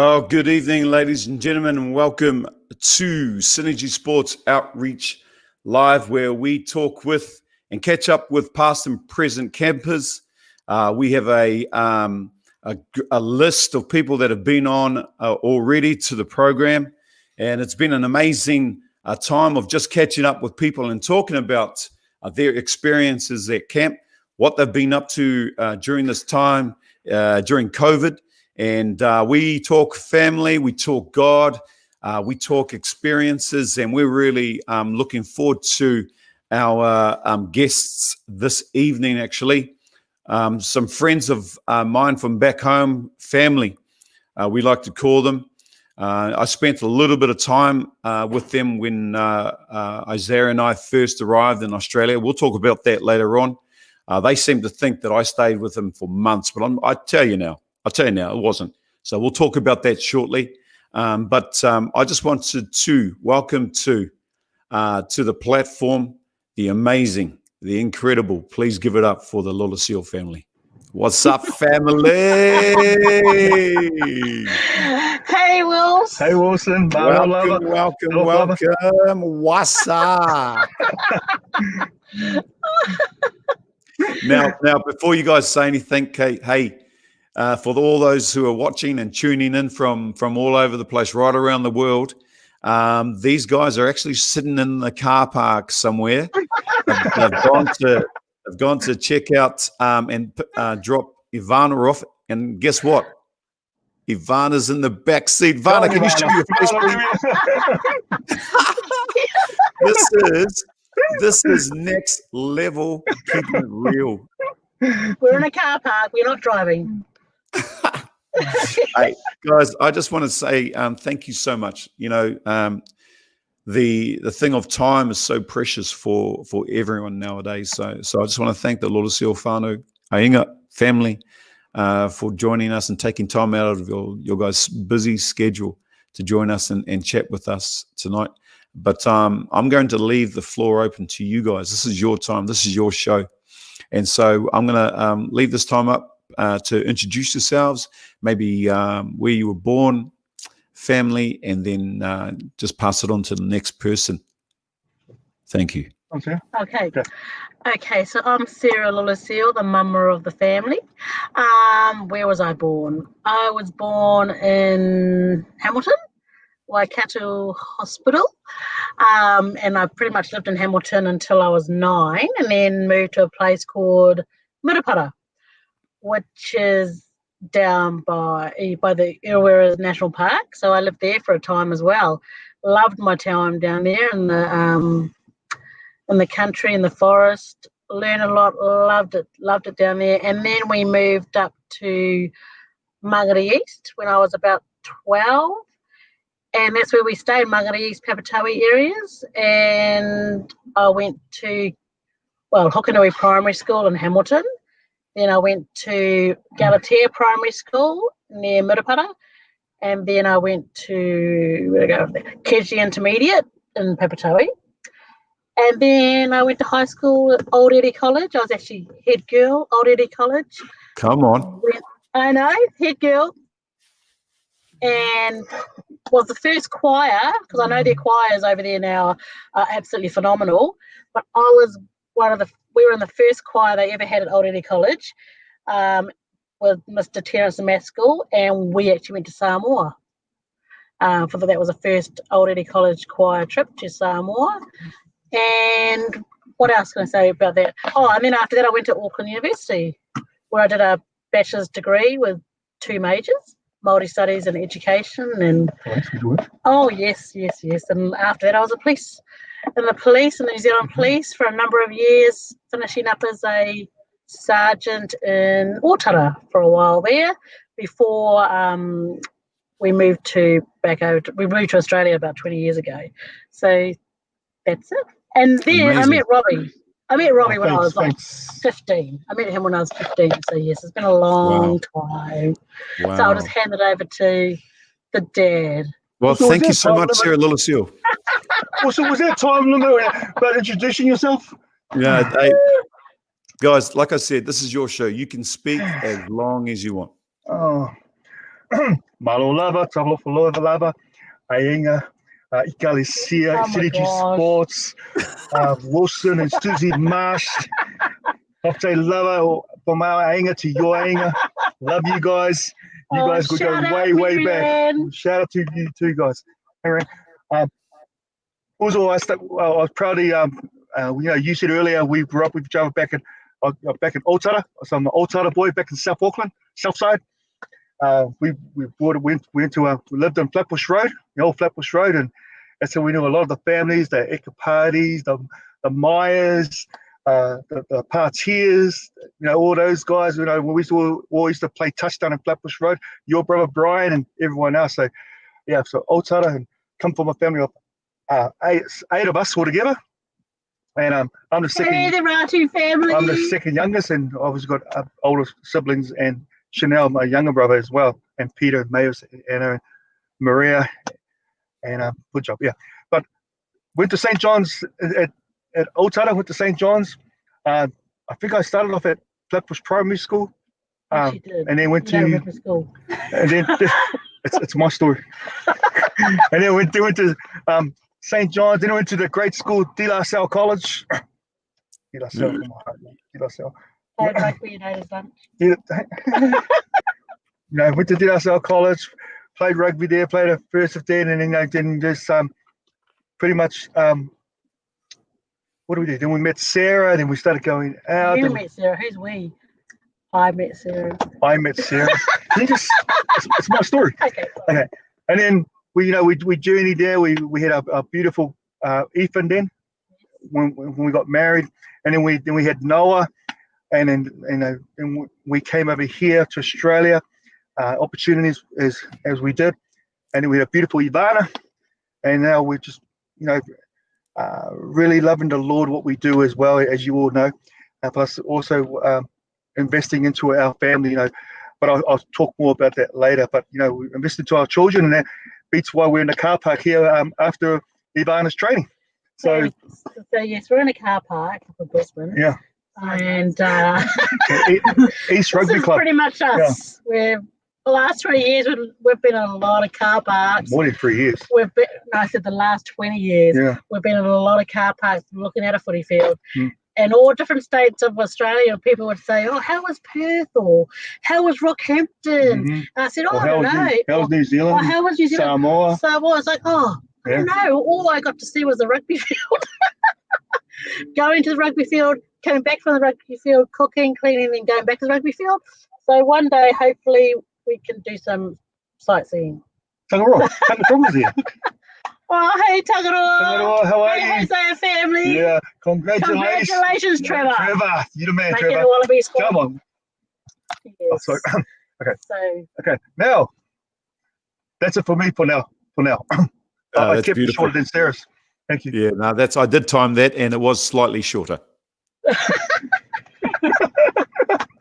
Well, good evening, ladies and gentlemen, and welcome to Synergy Sports Outreach Live, where we talk with and catch up with past and present campers. We have a list of people that have been on already to the program, and it's been an amazing time of just catching up with people and talking about their experiences at camp, what they've been up to during this time, during COVID. And we talk family, we talk God, we talk experiences, and we're really looking forward to our guests this evening, actually. Some friends of mine from back home, family, we like to call them. I spent a little bit of time with them when Isaiah and I first arrived in Australia. We'll talk about that later on. They seem to think that I stayed with them for months, but I tell you now, it wasn't. So we'll talk about that shortly. But I just wanted to welcome to the platform the amazing, the incredible. Please give it up for the LOLESIO family. What's up, family? Hey, Wills. Hey, Wilson. Welcome. What's up? Now, before you guys say anything, hey, for all those who are watching and tuning in from all over the place, right around the world, these guys are actually sitting in the car park somewhere. They've gone to check out and drop Ivana off. And guess what? Ivana's in the back seat. Ivana, can you show your face, please? This is next level. Keeping it real. We're in a car park. We're not driving. Hey, guys, I just want to say thank you so much. You know, the thing of time is so precious for everyone nowadays. So I just want to thank the LOLESIO whānau, Ainga family, for joining us and taking time out of your guys' busy schedule to join us and chat with us tonight. But I'm going to leave the floor open to you guys. This is your time. This is your show. And so I'm going to leave this time up to introduce yourselves, maybe where you were born, family, and then just pass it on to the next person. Thank you. Okay, so I'm Sarah LOLESIO, the mama of the family. Where was I born? I was born in Hamilton, Waikato Hospital, and I pretty much lived in Hamilton until I was 9, and then moved to a place called Mirapara, which is down by the Illawarra National Park. So I lived there for a time as well. Loved my time down there in the country, in the forest. Learned a lot. Loved it down there. And then we moved up to Mangere East when I was about 12. And that's where we stayed, Mangere East, Papatoetoe areas. And I went to, Hokanui Primary School in Hamilton. Then I went to Galatea Primary School near Mirapara. And then I went to, Keji Intermediate in Papatoetoe. And then I went to high school at Old Eddie College. I was actually head girl, Old Eddie College. Come on. I know, head girl. And was the first choir, because I know their choirs over there now are absolutely phenomenal, but we were in the first choir they ever had at Old Eddie College with Mr. Terence Maskell, and we actually went to Samoa. That was the first Old Eddie College choir trip to Samoa. And what else can I say about that? Oh, and then after that I went to Auckland University, where I did a bachelor's degree with 2 majors. Māori Studies and Education, and yes. And after that, I was in the New Zealand Police for a number of years, finishing up as a sergeant in Otara for a while there before we moved to Australia about 20 years ago. So that's it. And then amazing. I met Robbie when I was 15. I met him when I was 15. So, yes, it's been a long time. Wow. So I'll just hand it over to the dad. Well, thank you so much, Sarah LOLESIO. So was that time limit about introducing yourself? Yeah. Guys, like I said, this is your show. You can speak as long as you want. Oh, Malo lava, talofa lava, Ainga, Ikalesia, Oh my Synergy gosh. Sports, Wilson and Susie Marsh. Hofte lava from our Ainga to your Ainga. Love you guys. You guys could go shout out way back. Marianne. Shout out to you two guys. Anyway, also, I was proud of you said earlier we grew up with each other back in Otara. So I'm an Otara boy back in South Auckland, South Side. We lived on Flatbush Road, the old Flatbush Road, and so we knew a lot of the families, the Ekapatis, the Myers, the Partiers, all those guys. When we used to play touchdown in Flatbush Road, your brother Brian and everyone else. So yeah, so Otara, and come from a family of eight of us all together. And I'm the second. Hey, the Ratu family. I'm the second youngest, and I've obviously got older siblings, and Chanel, my younger brother as well, and Peter, Mayos, and Maria, and good job, yeah. But went to St. John's at Otara. Went to St. John's. I think I started off at Flatbush Primary School, Yes, you did. and then went to school. And then it's my story. And then went to St. John's. Then I went to the great school, De La Salle College. De La Salle, De La Salle. Played rugby at Ada's lunch. Went to De La Salle College, played rugby there, played a first of 10, and then just pretty much what do we do? Then we met Sarah, then we started going out. You met Sarah. Who's we? I met Sarah. It's my story. Okay. And then we journeyed there. We had a beautiful Ethan then when we got married, and then we had Noah, and then we came over here to Australia, opportunities as we did, and then we had a beautiful Ivana, and now we're just really loving the Lord, what we do as well, as you all know, plus also investing into our family, but I'll talk more about that later. But we invest into our children, and that beats why we're in the car park here after Ivana's training. So yes, we're in a car park up in Brisbane. Yeah. And East Rugby Club. Pretty much us. Yeah. The last 3 years we've been in a lot of car parks. More than 3 years. I said the last 20 years. Yeah. We've been in a lot of car parks looking at a footy field. Mm. And all different states of Australia, people would say, "Oh, how was Perth?" or "How was Rockhampton?" Mm-hmm. And I said, "Oh, I don't know." How was New Zealand? Or how was New Zealand? Samoa. It's like, I don't know. All I got to see was the rugby field. Going to the rugby field, coming back from the rugby field, cooking, cleaning, and going back to the rugby field. So one day, hopefully, we can do some sightseeing. Tangaroa. Tangaroa's here. Oh, hey, Tangaroa. Tangaroa, how are you? Hey, Hosea family. Yeah, congratulations. Congratulations, Trevor. Trevor, you're the man, Making Trevor. a Wallaby squad. Come on. Yes. Oh, sorry. Okay. Now, that's it for me for now. I That's kept beautiful. it shorter than Sarah's. Thank you. Yeah, no, I did time that, and it was slightly shorter.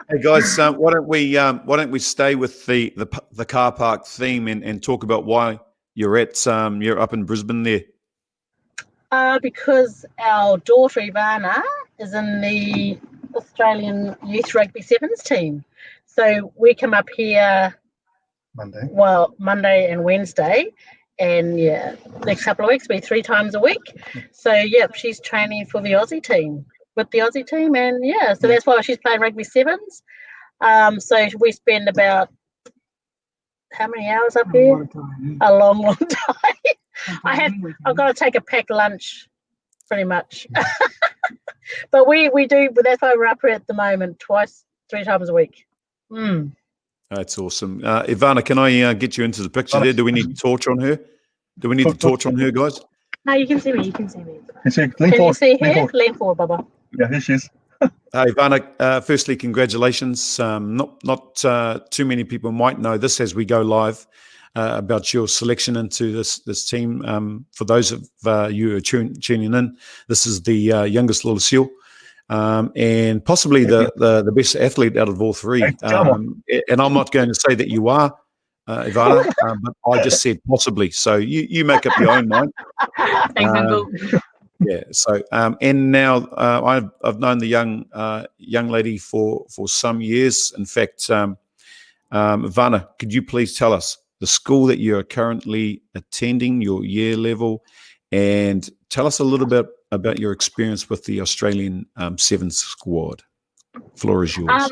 Hey guys, why don't we stay with the car park theme and talk about why you're up in Brisbane there? Because our daughter Ivana is in the Australian Youth Rugby Sevens team, so we come up here Monday and Wednesday, and next couple of weeks, be 3 times a week. So she's training for the Aussie team with the Aussie team, and so that's why she's playing rugby sevens. So we spend about how many hours up here? A long time. I've got to take a packed lunch, pretty much. But we do. But that's why we're up here at the moment, 3 times a week. Mm. That's awesome. Ivana, can I get you into the picture there? Do we need a torch on her? Do we need the torch on her, guys? No, you can see me. Can you see her? Lean forward, Bubba. Yeah, here she is. Ivana, firstly, congratulations. Not too many people might know this as we go live about your selection into this team. For those of you who are tuning in, this is the youngest LOLESIO, and possibly the best athlete out of all 3. And I'm not going to say that you are, Ivana, but I just said possibly. So you make up your own mind. Thanks, Uncle. Yeah. So and now I've known the young lady for some years. In fact, Ivana, could you please tell us the school that you are currently attending, your year level, and tell us a little bit about your experience with the Australian Sevens squad. Floor is yours.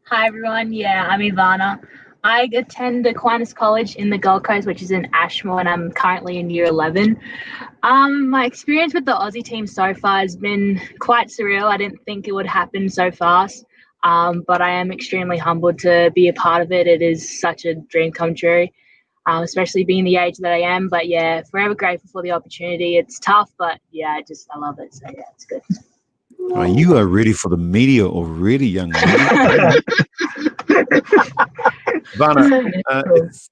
Hi everyone. Yeah, I'm Ivana. I attend Aquinas College in the Gold Coast, which is in Ashmore, and I'm currently in year 11. My experience with the Aussie team so far has been quite surreal. I didn't think it would happen so fast, but I am extremely humbled to be a part of it. It is such a dream come true, especially being the age that I am. But yeah, forever grateful for the opportunity. It's tough, but yeah, I love it. So yeah, it's good. Oh, you are ready for the media already, young lady. Ivana,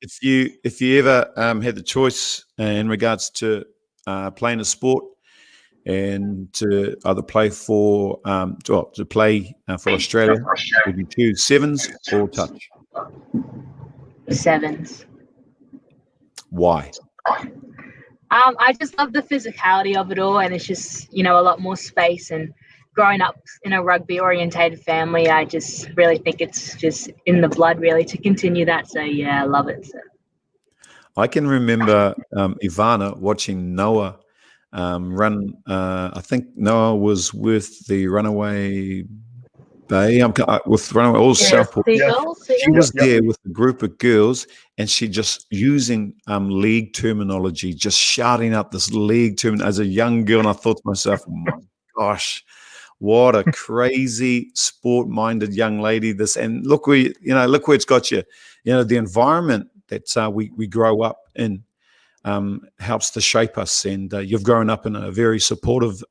if you ever had the choice in regards to playing a sport and to either play for for Australia, would you choose sevens or touch? Sevens. Why? I just love the physicality of it all, and it's just, a lot more space. And growing up in a rugby orientated family, I just really think it's just in the blood really to continue that. So yeah, I love it. So. I can remember Ivana watching Noah run. I think Noah was with the Runaway Bay. With Runaway all Southport. She was there with a group of girls, and she just using league terminology, just shouting out this league term as a young girl. And I thought to myself, oh my gosh, what a crazy sport-minded young lady this, and look where it's got you. The environment that we grow up in helps to shape us, and you've grown up in a very supportive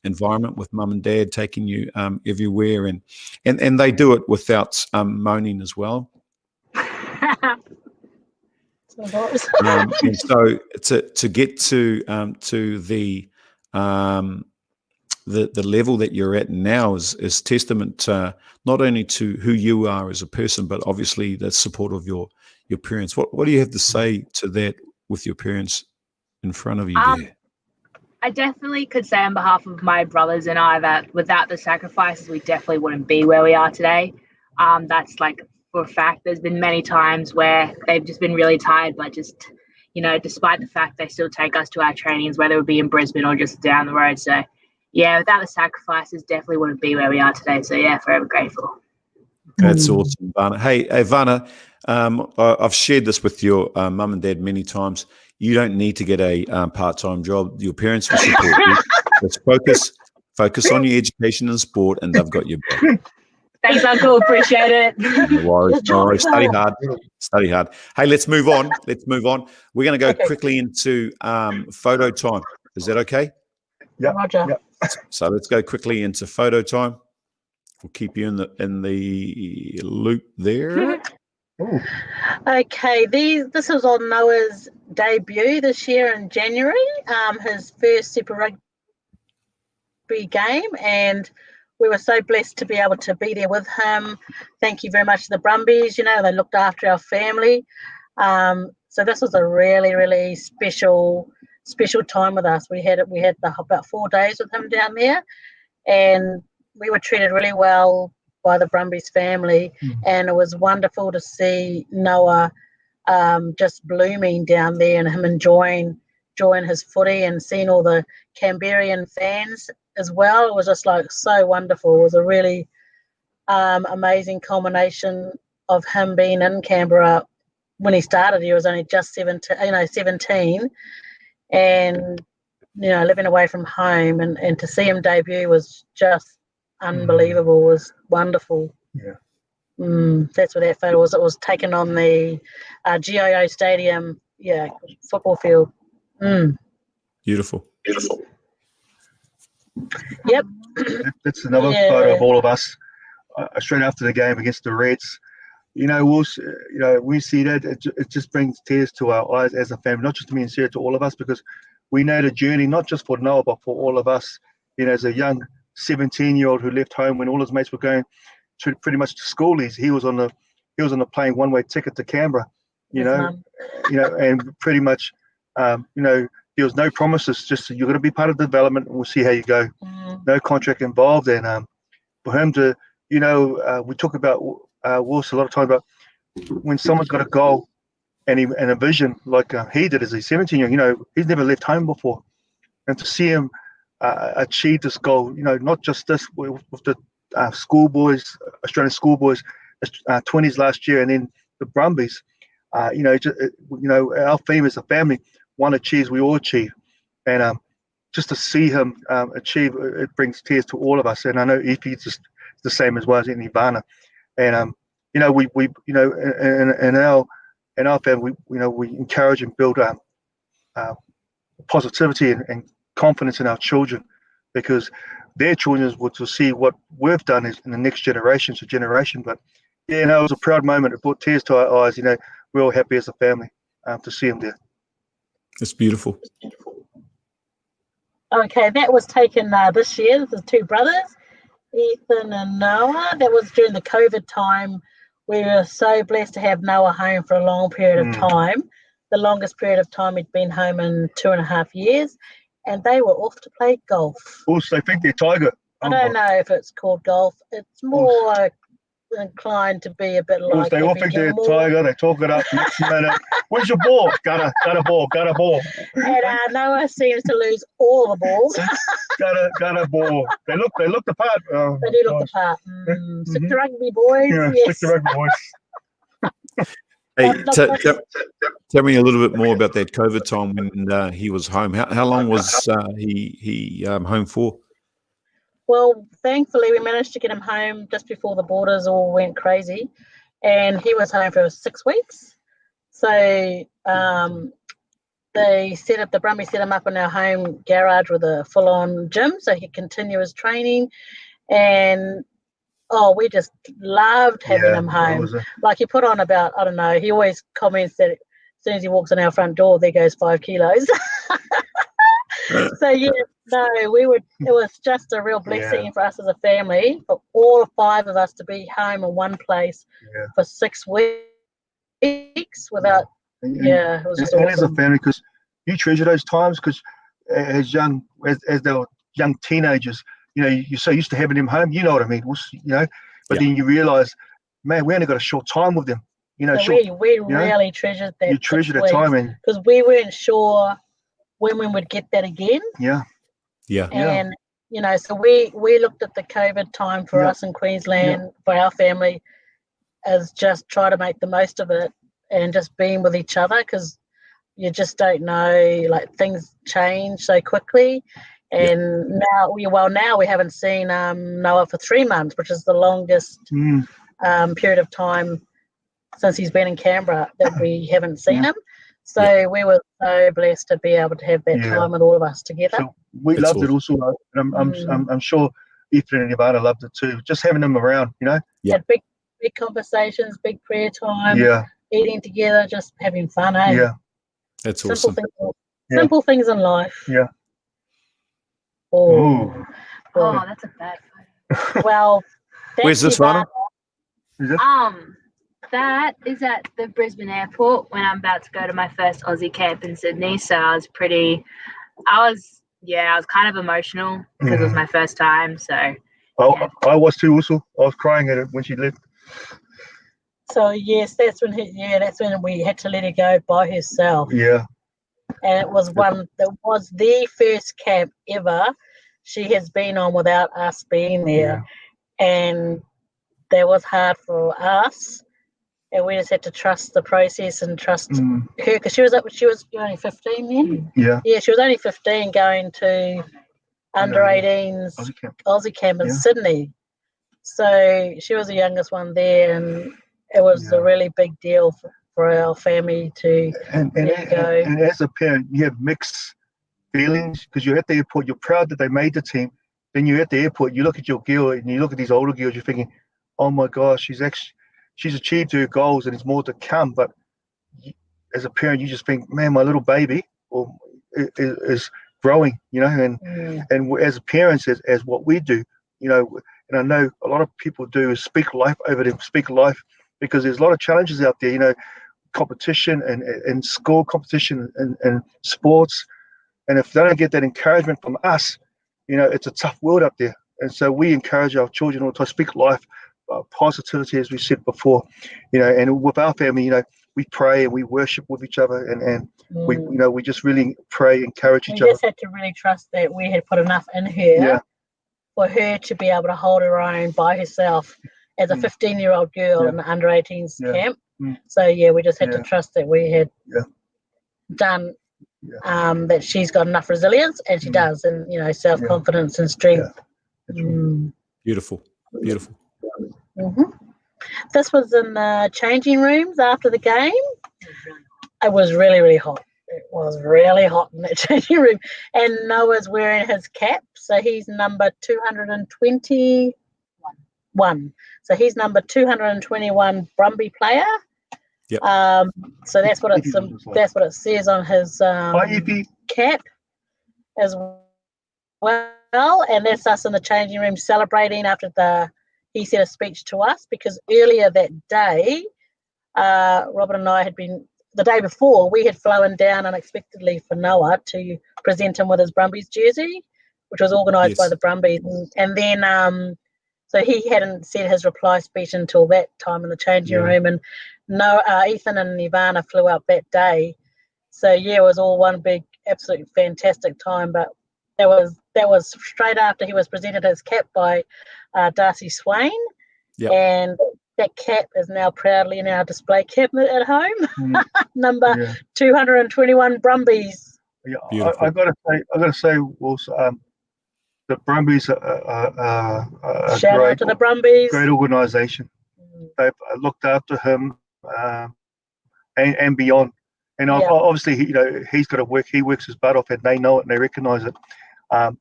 environment with mum and dad taking you everywhere, and they do it without moaning as well. And so to get to the level that you're at now is testament not only to who you are as a person, but obviously the support of your parents. What do you have to say to that with your parents in front of you there? I definitely could say on behalf of my brothers and I that without the sacrifices, we definitely wouldn't be where we are today. That's like for a fact. There's been many times where they've just been really tired, but just, despite the fact they still take us to our trainings, whether it be in Brisbane or just down the road. So yeah, without the sacrifices, definitely wouldn't be where we are today. So yeah, forever grateful. That's awesome, Ivana. Hey, Ivana, I've shared this with your mum and dad many times. You don't need to get a part-time job. Your parents will support you. Just focus on your education and sport, and they've got your back. Thanks, Uncle. Appreciate it. No worries. Study hard. Hey, let's move on. We're going to go quickly into photo time. Is that okay? Yeah. Roger. Yep. So let's go quickly into photo time. We'll keep you in the loop there. Ooh. Okay, this was on Noah's debut this year in January, his first Super Rugby game, and we were so blessed to be able to be there with him. Thank you very much to the Brumbies. They looked after our family. So this was a really, really special time with us. We had about 4 days with him down there, and we were treated really well by the Brumbies family, and it was wonderful to see Noah just blooming down there and him enjoying his footy and seeing all the Canberran fans as well. It was just like so wonderful. It was a really amazing culmination of him being in Canberra. When he started, he was only just 17, and living away from home, and to see him debut was just unbelievable. It was wonderful. Yeah. That's what that photo was. It was taken on the GIO Stadium, football field. Beautiful. Yep. That's another photo of all of us straight after the game against the Reds. We see that it just brings tears to our eyes as a family, not just to me and Sarah, to all of us, because we know the journey, not just for Noah, but for all of us. As a young 17-year-old who left home when all his mates were going to pretty much to schoolies, he was on the plane one-way ticket to Canberra. And pretty much, there was no promises. Just you're going to be part of the development, and we'll see how you go. No contract involved, and for him to, we talk about Wolves a lot of time about when someone's got a goal and a vision like he did as a 17-year-old, he's never left home before. And to see him achieve this goal, not just this with the schoolboys, Australian schoolboys, 20s last year, and then the Brumbies, our theme as a family, one achieves, we all achieve. And just to see him achieve, it brings tears to all of us. And I know Ife's just the same as well as Ivana. And in our family, we encourage and build positivity and confidence in our children, because their children will to see what we've done is in the next generation. But it was a proud moment. It brought tears to our eyes. We're all happy as a family to see him there. It's beautiful. Okay, that was taken this year. The two brothers, Ethan and Noah. That was during the COVID time. We were so blessed to have Noah home for a long period of time. The longest period of time he'd been home in 2.5 years. And they were off to play golf. Also, I think they're tiger. I don't know if it's called golf. It's more inclined to be a bit like. They all think they're tiger. They talk it up next minute. Where's your ball? Got a ball. And Noah seems to lose all the balls. got a ball. They look the part. They do look the part. Stick to rugby, boys. Yeah, yes. stick to rugby, boys. Hey, tell me a little bit more about that COVID time when he was home. How long was he home for? Well, thankfully, we managed to get him home just before the borders all went crazy, and he was home for 6 weeks. So the Brumby set him up in our home garage with a full-on gym so he could continue his training, and we just loved having him home. Like he put on about, I don't know, he always comments that as soon as he walks in our front door, there goes 5 kilos. So it was just a real blessing for us as a family, for all 5 of us to be home in one place for 6 weeks without, it was just awesome. As a family, because you treasure those times, because as they were young teenagers, you're so used to having them home, you know what I mean, but then you realize, man, we only got a short time with them. So we really treasured that. You treasure the time, because we weren't sure when we would get that again. Yeah. And so we looked at the COVID time for us in Queensland, for our family, as just try to make the most of it and just being with each other, because you just don't know, like things change so quickly. And now we haven't seen Noah for 3 months, which is the longest period of time since he's been in Canberra that we haven't seen him. So we were so blessed to be able to have that time with all of us together. So we loved it also. I'm sure Ethan and Ivana loved it too. Just having them around, Had big conversations, big prayer time, eating together, just having fun. Yeah, that's simple awesome. Simple things in life. Yeah. Oh, that's a bad photo. Well, where's this one? That is at the Brisbane airport when I'm about to go to my first Aussie camp in Sydney. So I was kind of emotional because it was my first time. So I was too also. I was crying at it when she left. So yes, that's when we had to let her go by herself. Yeah. And it was the first camp ever she has been on without us being there. And that was hard for us. And we just had to trust the process and trust her, because she was only 15 then. Yeah, she was only 15 going to under 18s Aussie camp in Sydney. So she was the youngest one there, and it was a really big deal for our family to let go. And as a parent, you have mixed feelings, because you're at the airport, you're proud that they made the team. Then you're at the airport, you look at your girl and you look at these older girls, you're thinking, oh my gosh, she's achieved her goals and it's more to come. But as a parent, you just think, man, my little baby is growing, and as parents, as what we do, and I know a lot of people do is speak life over them, because there's a lot of challenges out there, competition and school competition and sports. And if they don't get that encouragement from us, it's a tough world out there. And so we encourage our children all to speak life, positivity, as we said before, and with our family, we pray and we worship with each other, and we just really pray, encourage each We other. just had to really trust that we had put enough in her Yeah. for her to be able to hold her own by herself as a 15-year-old girl in the under 18s camp. So we just had to trust that we had done that she's got enough resilience, and she does, and self-confidence and strength. Beautiful. This was in the changing rooms after the game. It was really, really hot. It was really hot in that changing room. And Noah's wearing his cap, so he's number 221. So he's number 221 Brumby player. Yep. So that's what it says on his cap as well. And that's us in the changing room celebrating after he said a speech to us, because earlier that day, Robert and I the day before, we had flown down unexpectedly for Noah to present him with his Brumbies jersey, which was organised by the Brumbies. And then, so he hadn't said his reply speech until that time in the changing room. And Ethan and Ivana flew up that day. So, it was all one big, absolute fantastic time. But that was straight after he was presented his cap by Darcy Swain. Yep. And that cap is now proudly in our display cabinet at home. Number 221 Brumbies. Yeah, I gotta say, also, the Brumbies are shout out to the Brumbies. Great organisation. They've looked after him and beyond. And obviously, he's got to work. He works his butt off, and they know it and they recognise it. A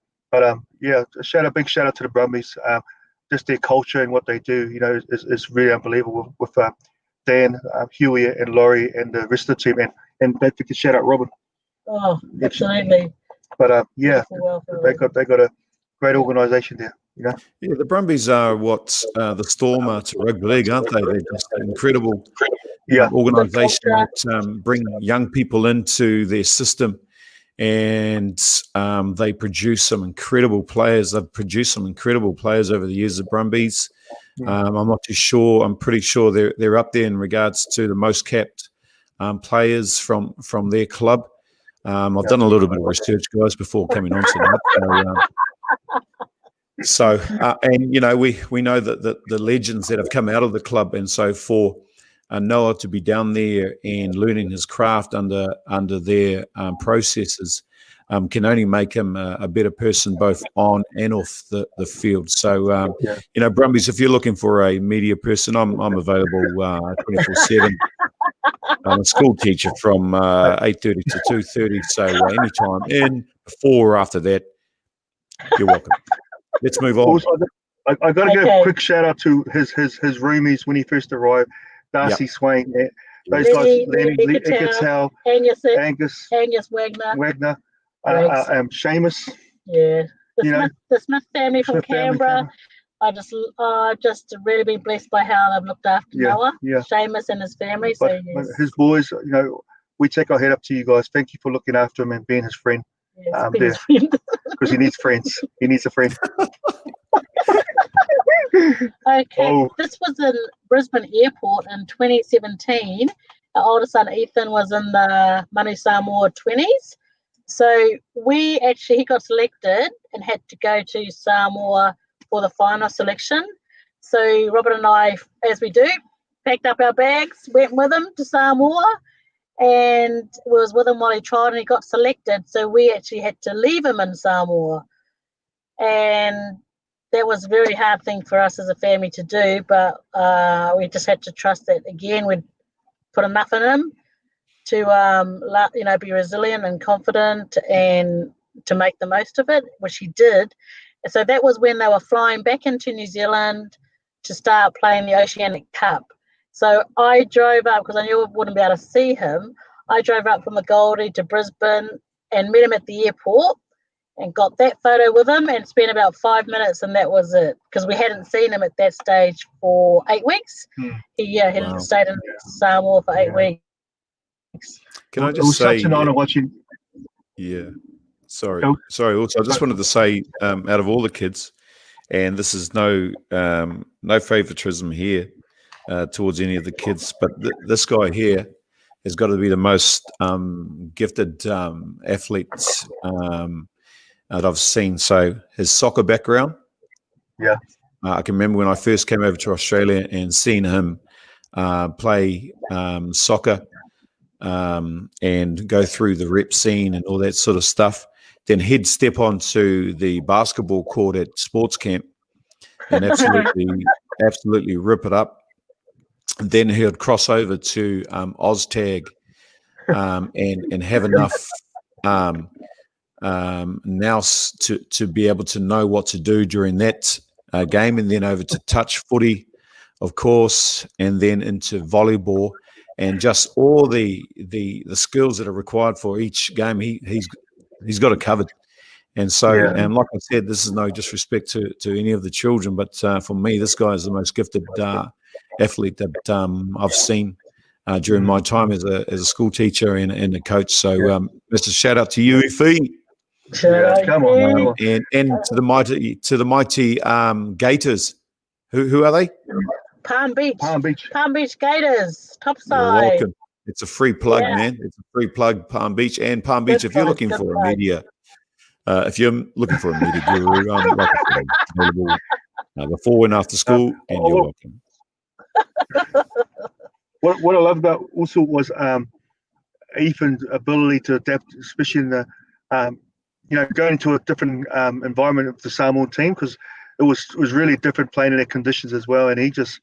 big shout out to the Brumbies. Just their culture and what they do, is really unbelievable with Dan, Huey, and Laurie, and the rest of the team, and don't forget to shout out Robin. Oh, absolutely. But they got a great organisation there. Yeah, the Brumbies are what the Storm are to rugby league, aren't they? They're just an incredible organisation that bring young people into their system. And they produce some incredible players. They've produced some incredible players over the years, the Brumbies. I'm not too sure. I'm pretty sure they're up there in regards to the most capped players from their club. I've done a little bit of research, guys, before coming on tonight. We know that the legends that have come out of the club, and so for Noah to be down there and learning his craft under their processes can only make him a better person both on and off the field. So, Brumbies, if you're looking for a media person, I'm available 24/7. I'm a school teacher from 8:30 to 2:30, so anytime in, before or after that, you're welcome. Let's move on. Also, I got to give a quick shout out to his roomies when he first arrived. Darcy Swain, those guys, Lenny Icketel, Angus Wagner, Seamus. Yeah, the Smith family from Canberra. I just really been blessed by how they've looked after Noah, Seamus and his family. So his boys, we take our head up to you guys. Thank you for looking after him and being his friend. Because he needs friends. He needs a friend. Okay, This was in Brisbane Airport in 2017. Our oldest son Ethan was in the Manu Samoa 20s. So he got selected and had to go to Samoa for the final selection. So Robert and I, as we do, packed up our bags, went with him to Samoa, and was with him while he tried, and he got selected. So we actually had to leave him in Samoa. And that was a very hard thing for us as a family to do, but we just had to trust that, again, we'd put enough in him to be resilient and confident and to make the most of it, which he did. And so that was when they were flying back into New Zealand to start playing the Oceanic Cup. So I drove up, because I knew I wouldn't be able to see him. I drove up from the Goldie to Brisbane and met him at the airport and got that photo with him and spent about 5 minutes, and that was it, because we hadn't seen him at that stage for 8 weeks. He had stayed in Samoa for 8 weeks. Can I just say, it was such an honour watching. Yeah, sorry. Also, I just wanted to say, out of all the kids, and this is no favoritism here towards any of the kids, but this guy here has got to be the most gifted athlete that I've seen. So his soccer background. Yeah. I can remember when I first came over to Australia and seeing him play soccer and go through the rep scene and all that sort of stuff. Then he'd step onto the basketball court at sports camp and absolutely rip it up. And then he would cross over to OzTag and have enough nous to be able to know what to do during that game, and then over to touch footy, of course, and then into volleyball, and just all the skills that are required for each game. He's got it covered. And so, and like I said, this is no disrespect to any of the children, but for me, this guy is the most gifted athlete that I've seen during my time as a school teacher and a coach. So, Mr. Shout out to you, Ify. Come on. And to the mighty Gators. Who are they? Palm Beach. Palm Beach. Palm Beach Gators. You're Topside. welcome. It's a free plug, man. It's a free plug, Palm Beach. And Palm Beach, if you're looking for a media, guru, I'm available before and after school, and you're welcome. What I love about also was Ethan's ability to adapt, especially in the going into a different environment of the Samoan team, because it was really different playing in their conditions as well. And he just,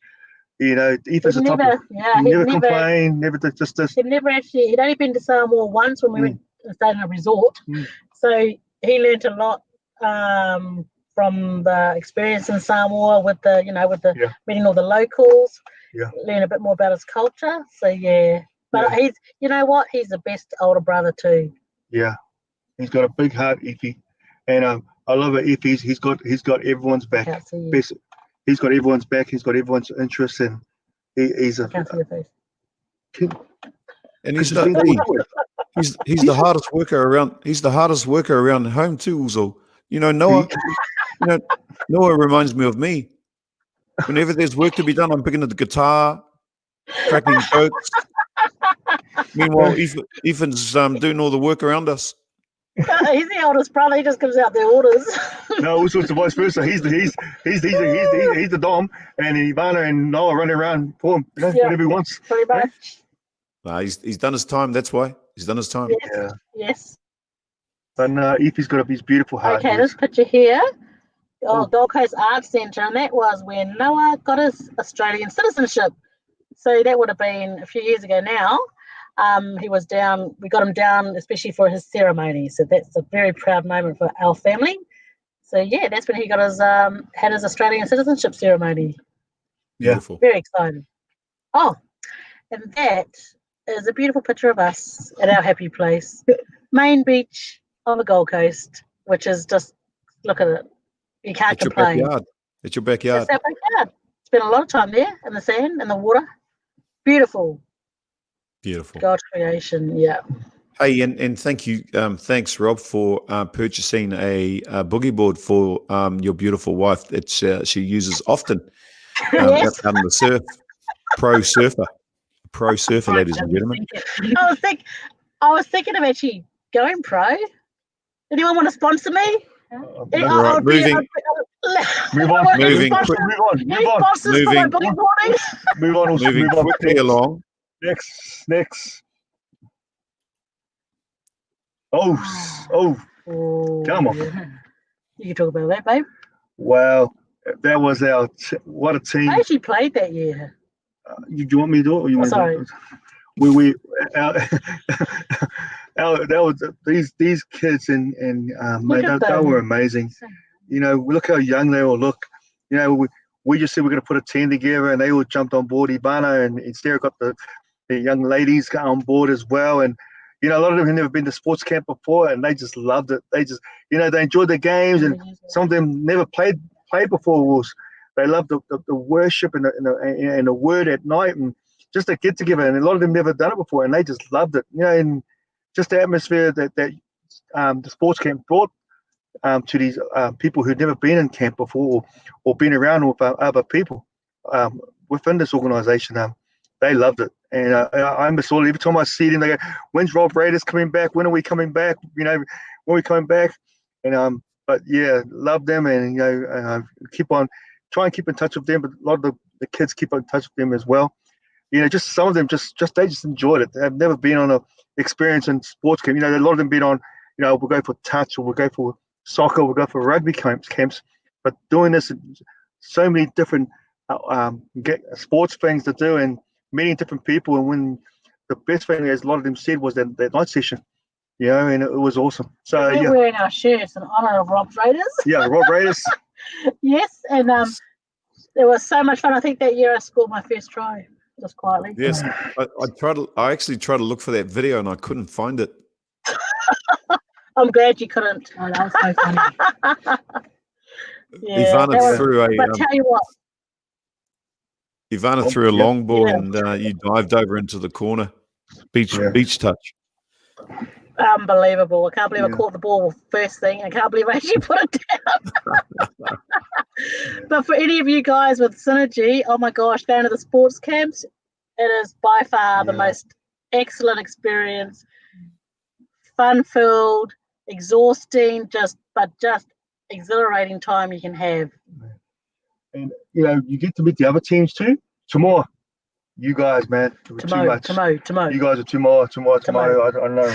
Ethan's a top. He never complained, never did just this. He'd only been to Samoa once when we went to stay in a resort. So he learned a lot from the experience in Samoa with the meeting all the locals. Learn a bit more about his culture. So but he's, he's the best older brother too. Yeah, he's got a big heart, Ify, and I love it. Ify, he's got everyone's back. He's got everyone's back. He's got everyone's interest, and he's a. Can't see your face. And he's the hardest worker around. He's the hardest worker around home too. Also, Noah. Noah reminds me of me. Whenever there's work to be done, I'm picking up the guitar, cracking jokes. Meanwhile, Ethan's doing all the work around us. He's the oldest brother. He just gives out the orders. No, also it's vice versa. He's the dom, and Ivana and Noah running around for him. Whatever he wants. Pretty much. He's done his time. That's why he's done his time. Yes. But Ify's got his beautiful heart. Okay, this picture here. Gold Coast Arts Centre, and that was when Noah got his Australian citizenship. So that would have been a few years ago now. He was down, we got him down especially for his ceremony. So that's a very proud moment for our family. So that's when he got his had his Australian citizenship ceremony. Beautiful. Very exciting. Oh, and that is a beautiful picture of us at our happy place. Main beach on the Gold Coast, which is just, look at it. You can't complain. It's your backyard. It's our backyard. Spent a lot of time there in the sand and the water. Beautiful. God's creation, Hey, and thank you, thanks Rob for purchasing a boogie board for your beautiful wife that she uses often out on the surf. Pro surfer, ladies and gentlemen. I was thinking of actually going pro. Anyone want to sponsor me? Right, moving on. Moving quickly along. Next. Oh, come on. You can talk about that, babe. Wow, that was what a team. I actually played that year. You want me to do it? Or you want sorry. That was these kids and they were amazing. Look how young they all look. We just said we're going to put a team together, and they all jumped on board. Ivana and Sarah got the young ladies got on board as well, and a lot of them had never been to sports camp before, and they just loved it. They just they enjoyed the games, and some of them never played before. They loved the worship and the word at night, and just to get together. And a lot of them never done it before, and they just loved it. And just the atmosphere that the sports camp brought to these people who'd never been in camp before or been around with other people within this organisation. They loved it, and I miss all. Every time I see them, they go, "When's Rob Raiders coming back? When are we coming back? You know, when are we coming back?" And but yeah, love them, and keep on try and keep in touch with them. But a lot of the kids keep in touch with them as well. Just some of them they just enjoyed it. They've never been on a experience in sports camp. A lot of them been on. We'll go for touch, or we'll go for soccer, we'll go for rugby camps. But doing this, so many different sports things to do, and meeting different people. And when the best thing, as a lot of them said, was that night session. And it was awesome. So we're wearing our shirts in honor of Rob Raiders. Yeah, Rob Raiders. Yes, and it was so much fun. I think that year I scored my first try, just quietly. Yes, I actually tried to look for that video and I couldn't find it. I'm glad you couldn't. Oh, that was so funny. Ivana threw but tell you what. Ivana threw a long ball and you dived over into the corner. Beach touch. Unbelievable. I can't believe I caught the ball first thing. I can't believe I actually put it down. But for any of you guys with Synergy, oh my gosh, going to the sports camps, it is by far the most excellent experience. Fun-filled, exhausting, just exhilarating time you can have. And you get to meet the other teams too. Tomorrow, you guys, man, too much. Tomorrow. You guys are tomorrow. I don't know.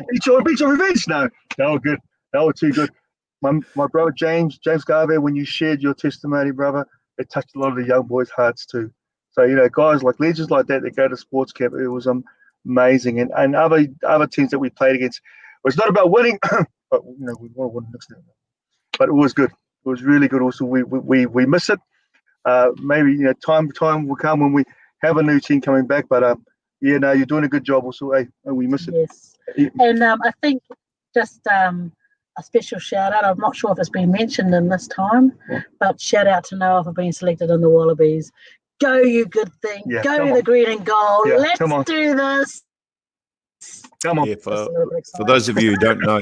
Beach or revenge? No, they were good. They were too good. My brother James Garvey, when you shared your testimony, brother, it touched a lot of the young boys' hearts too. So guys like legends like that go to sports camp. It was amazing, and other teams that we played against. It was not about winning, but we want to win next time. But it was good. It was really good. Also, we miss it. Maybe time will come when we have a new team coming back. But you're doing a good job. Also, we miss it. Yes, and I think just a special shout out. I'm not sure if it's been mentioned in this time, but shout out to Noah for being selected in the Wallabies. Go, you good thing. Go to the green and gold. Yeah, let's do this. Come on. Yeah, for those of you who don't know,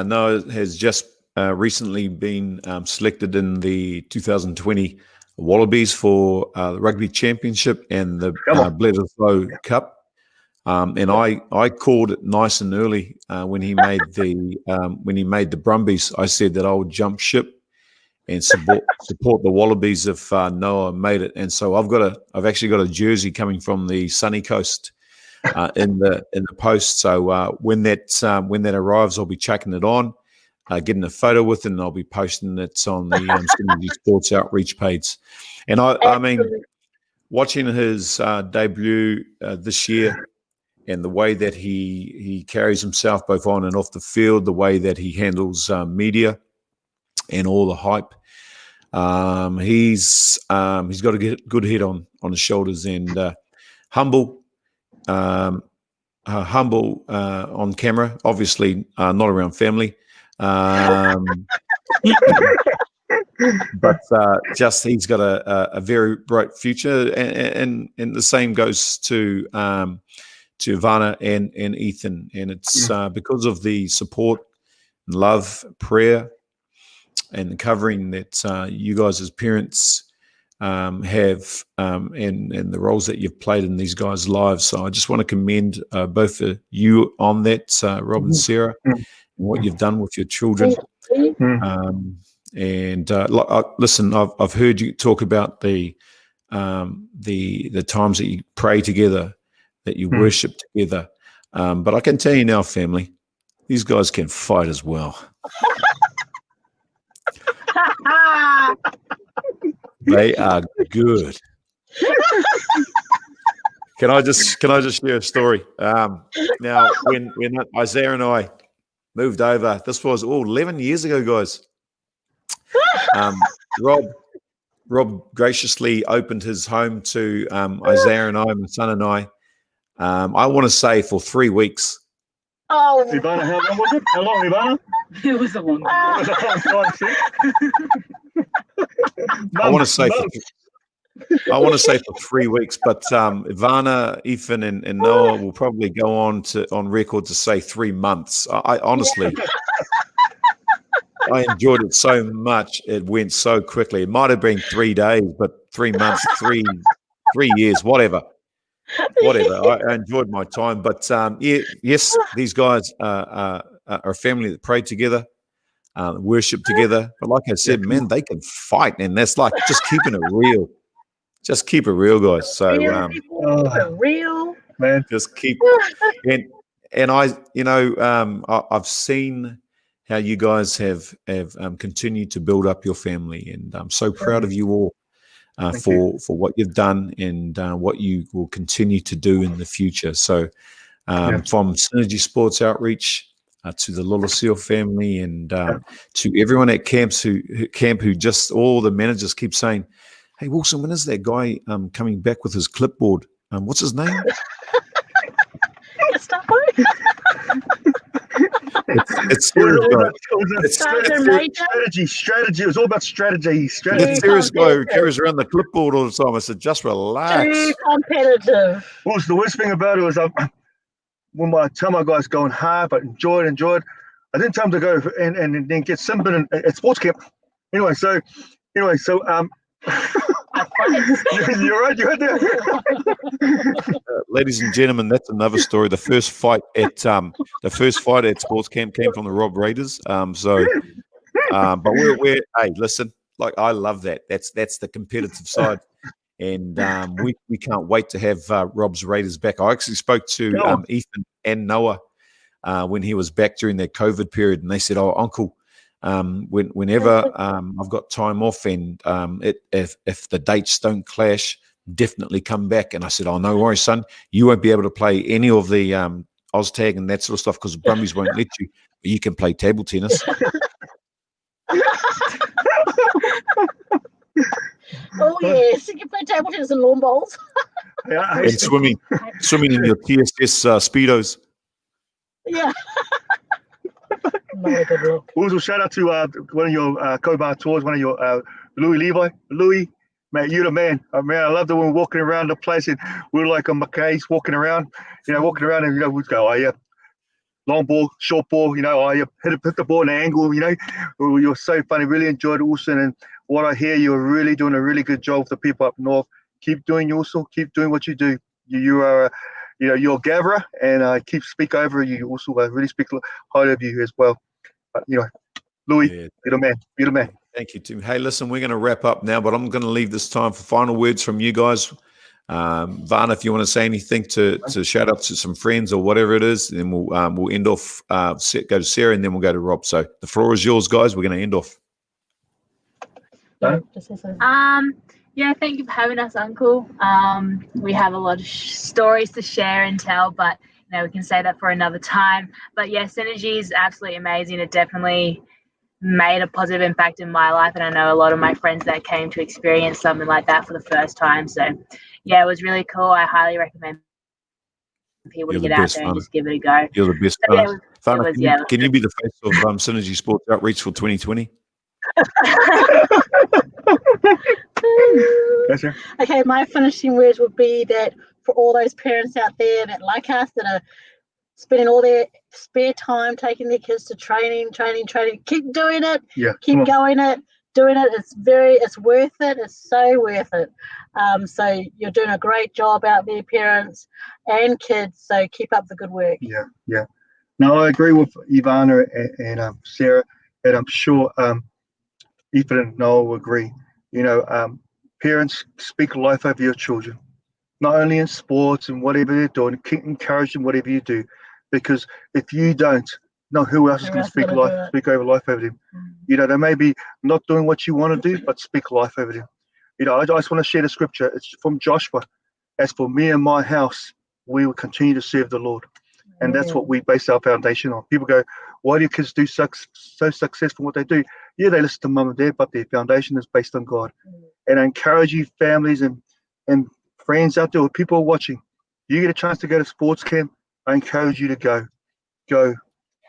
Noah has just recently been selected in the 2020 Wallabies for the Rugby Championship and the Bledisloe Cup. And I called it nice and early when he made the Brumbies. I said that I would jump ship and support the Wallabies if Noah made it. And so I've actually got a jersey coming from the sunny coast in the post. So when that arrives, I'll be chucking it on, getting a photo with it, and I'll be posting it on the Synergy Sports Outreach page. And I mean, watching his debut this year, and the way that he carries himself both on and off the field, the way that he handles media and all the hype, he's got a good head on his shoulders, and humble on camera, obviously not around family, but just he's got a very bright future, and the same goes to Ivana and Ethan, and it's because of the support, love, prayer, and the covering that you guys as parents have, and the roles that you've played in these guys' lives. So I just want to commend both of you on that, Rob and Sarah, and what you've done with your children. Listen, I've heard you talk about the times that you pray together, that you worship together. But I can tell you now, family, these guys can fight as well. They are good. Can I just share a story? Now, when Isaiah and I moved over, this was 11 years ago, guys. Rob graciously opened his home to Isaiah and I, my son and I want to say for 3 weeks. Oh, Ivana, how long was it? How long, Ivana? It was a long time. I want to say for 3 weeks, but Ivana, Ethan, and Noah will probably go on record to say 3 months. I honestly, I enjoyed it so much. It went so quickly. It might have been 3 days, but 3 months, 3 years, whatever. I enjoyed my time. But yes, these guys are a family that prayed together, worship together. But like I said, man, they can fight, and that's like just keeping it real. Just keep it real, guys. So real man, just keep and I've seen how you guys have continued to build up your family, and I'm so proud of you all for what you've done and what you will continue to do in the future. So from Synergy Sports Outreach to the LOLESIO family and to everyone at camp who just all the managers keep saying, "Hey Wilson, when is that guy coming back with his clipboard? What's his name?" It's serious guy. Strategy. It was all about strategy. The serious guy who carries around the clipboard all the time. I said, just relax. Too competitive. What was the worst thing about it was when I tell my guys going hard, but enjoy it. I didn't tell them to go and then get sunburned at sports camp. Anyway, so you're right there. Ladies and gentlemen, that's another story. The first fight at sports camp came from the Rob Raiders. But we're hey, listen, like I love that. That's the competitive side, and we can't wait to have Rob's Raiders back. I actually spoke to Ethan and Noah when he was back during their COVID period, and they said, "Oh, Uncle, whenever I've got time off and if the dates don't clash, definitely come back." And I said, "Oh, no worries, son. You won't be able to play any of the OzTag and that sort of stuff because the Brumbies won't let you. But you can play table tennis." Oh yes, you can play table tennis and lawn bowls. And swimming in your TSS Speedos. Yeah. Not a good look. Also, shout out to one of your Cobar tours, one of your Louis Levi. Louis, mate, you're the man. Man, I love that when we're walking around the place and we're like on McKay's walking around and we'd go, "Oh yeah, long ball, short ball, oh yeah, hit the ball in an angle, You're so funny, really enjoyed it, Wilson. And what I hear, you're really doing a really good job with the people up north. Keep doing what you do. You are you're a gatherer, and I keep speak over you. Also, I really speak highly of you as well. But Louis, you're the man. Thank you, Tim. Hey, listen, we're going to wrap up now, but I'm going to leave this time for final words from you guys. Varna, if you want to say anything to shout out to some friends or whatever it is, then we'll end off. Go to Sarah, and then we'll go to Rob. So the floor is yours, guys. We're going to end off. Yeah, thank you for having us, Uncle. We have a lot of stories to share and tell, but we can say that for another time. But yeah, Synergy is absolutely amazing. It definitely made a positive impact in my life, and I know a lot of my friends that came to experience something like that for the first time. So yeah, it was really cool. I highly recommend people to get out there and just give it a go. You're the best. So, can you be the face of Synergy Sports Outreach for 2020? Okay, my finishing words would be that for all those parents out there that like us, that are spending all their spare time taking their kids to training, keep doing it. Yeah, keep doing it. It's worth it. It's so worth it. So you're doing a great job out there, parents and kids. So keep up the good work. Yeah. No, I agree with Ivana and Sarah, and I'm sure Ethan and Noel will agree. Parents, speak life over your children, not only in sports and whatever they're doing. Encourage them, whatever you do, because if you don't, who else is going to speak over life over them? They may be not doing what you want to do, but speak life over them. I just want to share the scripture. It's from Joshua. As for me and my house, we will continue to serve the Lord. And that's what we base our foundation on. People go, why do your kids do so successful in what they do? Yeah, they listen to mum and dad, but their foundation is based on God. And I encourage you, families and friends out there, or people are watching, you get a chance to go to sports camp, I encourage you to go. Go.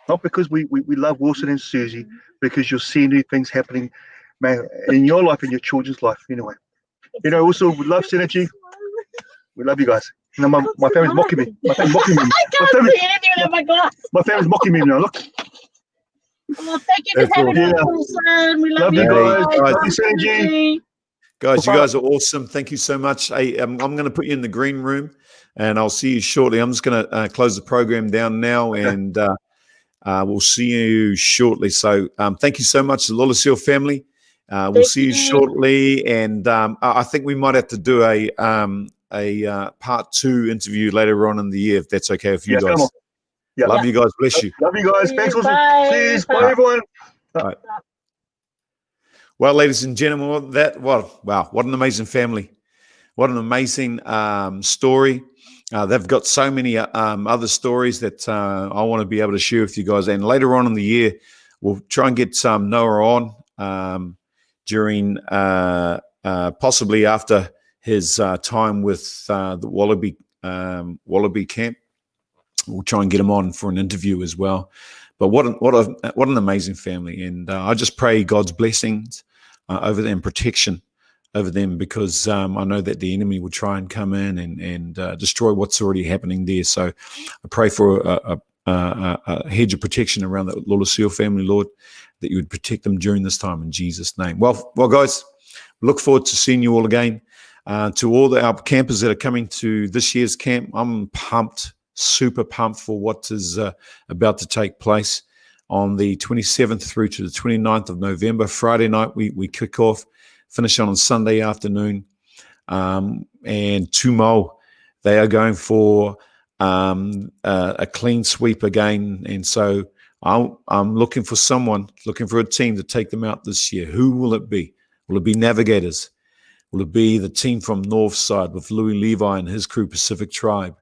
Not because we love Wilson and Susie, because you'll see new things happening, man, in your life and your children's life anyway. Also, we love Synergy. We love you guys. My family's mocking me. My family's mocking me. I can't see anything in my glass. My family's mocking me now. Look. Well, thank you for That's having us, awesome. Wilson. We love Love you you guys. guys. Guys. Love you, Synergy. Guys, you guys are awesome. Thank you so much. Hey, I'm going to put you in the green room, and I'll see you shortly. I'm just going to close the program down now, and we'll see you shortly. So thank you so much, the LOLESIO family. We'll see you shortly, and I think we might have to do a part 2 interview later on in the year, if that's okay with you guys. Yeah. Love you guys. Bless you. Love you guys. Thanks, Wilson. Bye. Cheers. Bye, everyone. Bye. Well, ladies and gentlemen, wow, what an amazing family. What an amazing story. They've got so many other stories that I want to be able to share with you guys. And later on in the year, we'll try and get Noah on during possibly after his time with the Wallaby camp. We'll try and get him on for an interview as well. But what an amazing family. And I just pray God's blessings over them, protection over them, because I know that the enemy will try and come in and destroy what's already happening there. So I pray for a hedge of protection around the LOLESIO family, Lord, that you would protect them during this time in Jesus' name. Well, guys, look forward to seeing you all again. To all our campers that are coming to this year's camp, I'm pumped, super pumped for what is about to take place on the 27th through to the 29th of November. Friday night, we kick off, finish on Sunday afternoon. And Tumo, they are going for a clean sweep again. And so I'm looking for a team to take them out this year. Who will it be? Will it be Navigators? Will it be the team from Northside with Louis Levi and his crew, Pacific Tribe?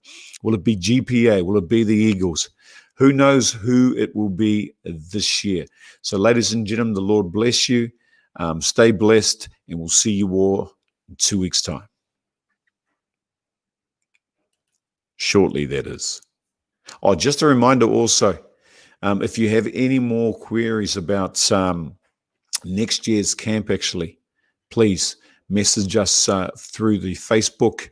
Will it be GPA? Will it be the Eagles? Who knows who it will be this year? So, ladies and gentlemen, the Lord bless you. Stay blessed, and we'll see you all in 2 weeks' time. Shortly, that is. Oh, just a reminder also, if you have any more queries about next year's camp, actually, please message us through the Facebook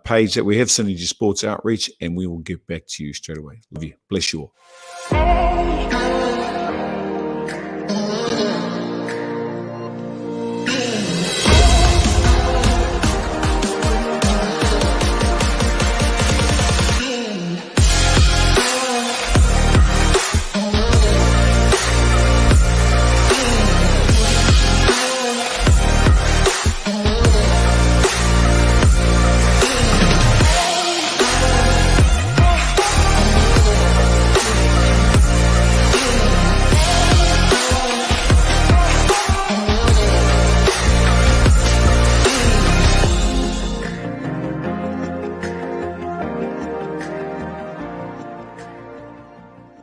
page that we have, Synergy Sports Outreach, and we will get back to you straight away. Love you. Bless you all.